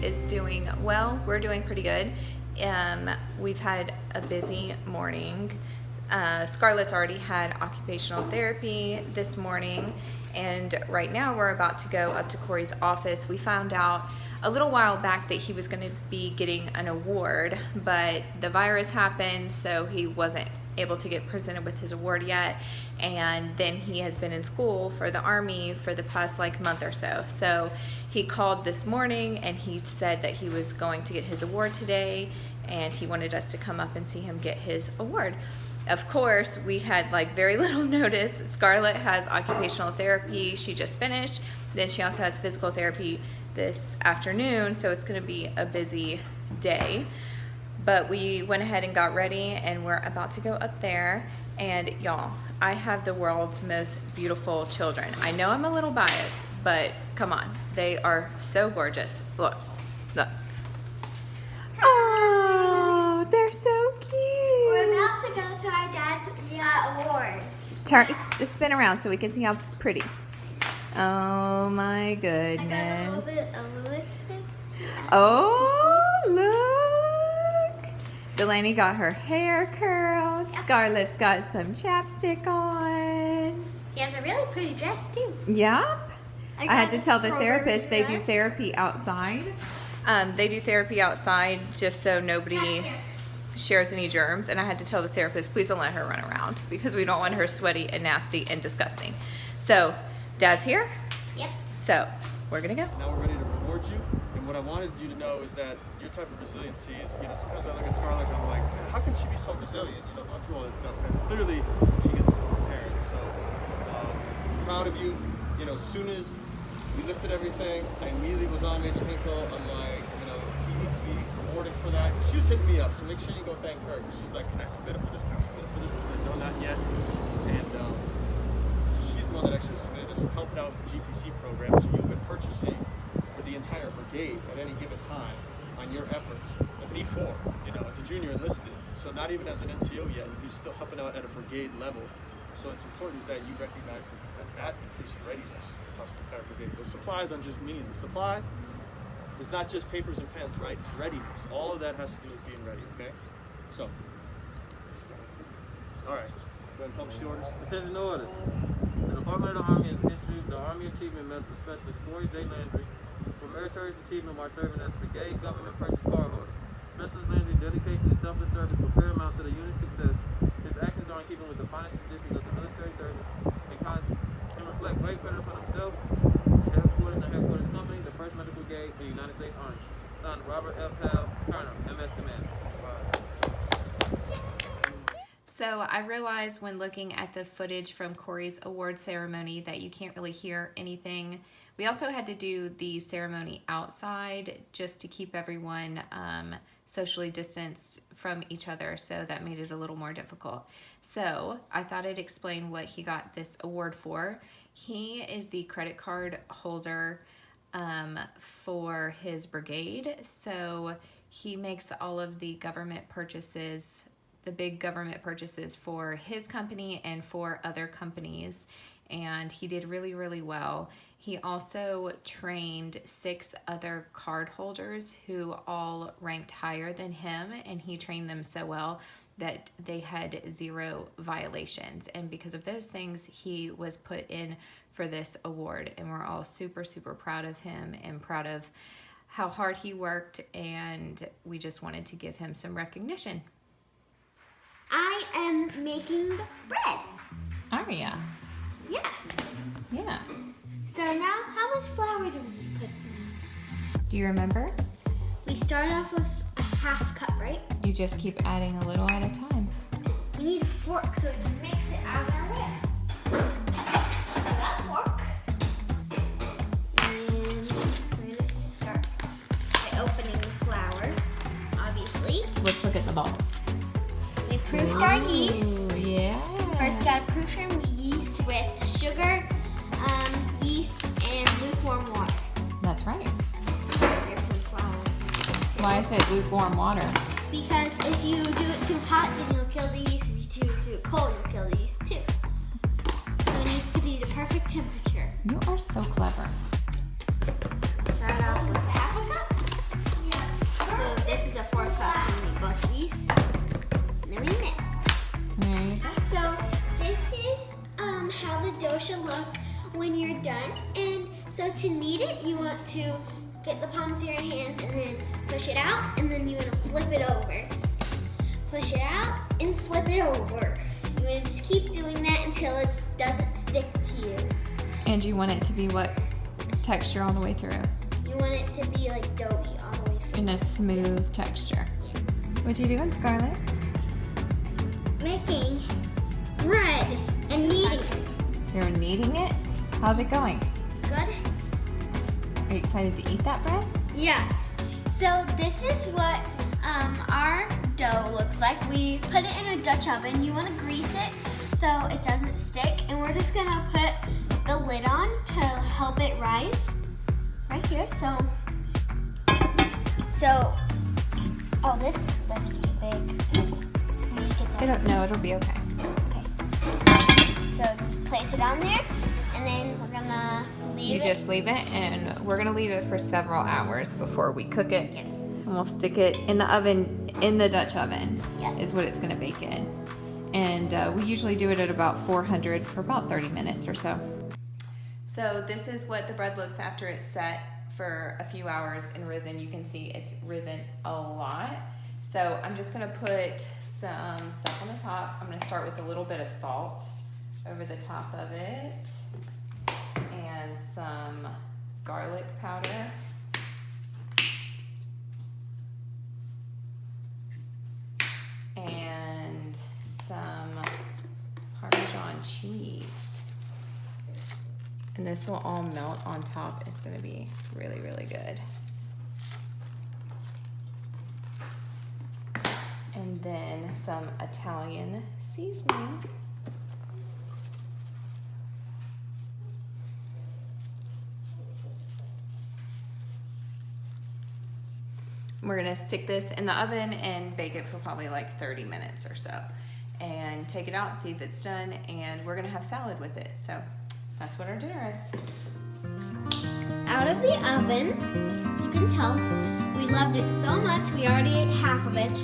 is doing well. We're doing pretty good. We've had a busy morning. Scarlett's already had occupational therapy this morning, and right now we're about to go up to Corey's office. We found out a little while back that he was going to be getting an award, but the virus happened, so he wasn't able to get presented with his award yet. And then he has been in school for the Army for the past month or so. So he called this morning and he said that he was going to get his award today, and he wanted us to come up and see him get his award. Of course, we had very little notice. Scarlett has occupational therapy. She just finished. Then she also has physical therapy this afternoon, so it's going to be a busy day. But we went ahead and got ready, and we're about to go up there. And y'all, I have the world's most beautiful children. I know I'm a little biased, but come on, they are so gorgeous. Look. Oh, they're so cute. We're about to go to our dad's award. Spin around so we can see how pretty. Oh my goodness. I got a little bit of lipstick. Oh, look. Delaney got her hair curled. Yep. Scarlett's got some chapstick on. She has a really pretty dress too. Yep. I had to tell the therapist they do therapy outside. They do therapy outside just so nobody shares any germs, and I had to tell the therapist, please don't let her run around because we don't want her sweaty and nasty and disgusting. So, Dad's here? Yep. So, we're gonna go. Now we're ready to reward you, and what I wanted you to know is that your type of resiliency is, sometimes I look at Scarlett and I'm like, man, how can she be so resilient? Through all that stuff, and it's clearly she gets it from her parents. So, I'm proud of you. As soon as we lifted everything, I immediately was on Major Hinkle. I'm like, he needs to be rewarded for that. She was hitting me up, so make sure you go thank her. She's like, can I submit it for this? Can I submit it for this? I said, no, not yet. And so she's the one that actually submitted this for helping out with the GPC program. So you've been purchasing for the entire brigade at any given time on your efforts as an E4, as a junior enlisted. So not even as an NCO yet, you're still helping out at a brigade level. So it's important that you recognize that increased readiness is how the entire brigade goes. Supplies aren't just meaningless. Supply is not just papers and pens, right? It's readiness. All of that has to do with being ready, okay? So, all right. Go ahead and publish the orders. Attention orders. The Department of the Army has issued the Army Achievement Medal to Specialist Corey J. Landry for meritorious achievement while serving as Brigade Government Purchase Card Holder. Specialist Landry's dedication and selfless service were paramount to the unit's success. His actions are in keeping with the finest traditions of the military service and reflect great credit for himself, the headquarters and headquarters company, the 1st Medical Brigade, and the United States Army. Signed, Robert F. Hale, Colonel, MS Commander. So I realized when looking at the footage from Corey's award ceremony that you can't really hear anything. We also had to do the ceremony outside just to keep everyone socially distanced from each other, so that made it a little more difficult. So I thought I'd explain what he got this award for. He is the credit card holder for his brigade, so he makes all of the government purchases, the big government purchases for his company and for other companies, and he did really, really well. He also trained 6 other card holders who all ranked higher than him, and he trained them so well that they had 0 violations. And because of those things, he was put in for this award, and we're all super, super proud of him and proud of how hard he worked, and we just wanted to give him some recognition. I am making bread. Are ya? Yeah. Yeah. So now, how much flour do we put in? Do you remember? We start off with a half cup, right? You just keep adding a little at a time. We need a fork so we can mix it as our whip. So that fork. And we're going to start by opening the flour, obviously. Let's look at the bowl. We proofed our yeast. Yeah. First, got to proof our yeast with sugar, yeast, and lukewarm water. That's right. There's some flour. Why is it lukewarm water? Because if you do it too hot, then you'll kill the yeast. If you do it cold, you'll kill the yeast too. So it needs to be the perfect temperature. You are so clever. Start off with half a cup. dough should look when you're done. And so to knead it, you want to get the palms of your hands and then push it out, and then you want to flip it over. Push it out and flip it over. You want to just keep doing that until it doesn't stick to you. And you want it to be what texture all the way through? You want it to be like doughy all the way through. In a smooth texture. What you doing, Scarlett? Making bread and kneading it. You're kneading it? How's it going? Good? Are you excited to eat that bread? Yes. So this is what our dough looks like. We put it in a Dutch oven. You want to grease it so it doesn't stick. And we're just gonna put the lid on to help it rise. Right here. Oh, this looks too big. I don't know, it'll be okay. Okay. So just place it on there, and then we're gonna leave You it. just leave it, and we're gonna leave it for several hours before we cook it. Yes. And we'll stick it in the oven, in the Dutch oven, Yes. is what it's gonna bake in. And we usually do it at about 400 for about 30 minutes or so. So this is what the bread looks after it's set for a few hours and risen. You can see it's risen a lot. So I'm just gonna put some stuff on the top. I'm gonna start with a little bit of salt over the top of it and some garlic powder. And some Parmesan cheese. And this will all melt on top. It's gonna be really, really good. And then some Italian seasoning. We're gonna stick this in the oven and bake it for probably like 30 minutes or so. And take it out, see if it's done, and we're gonna have salad with it. So that's what our dinner is. Out of the oven, as you can tell, we loved it so much we already ate half of it.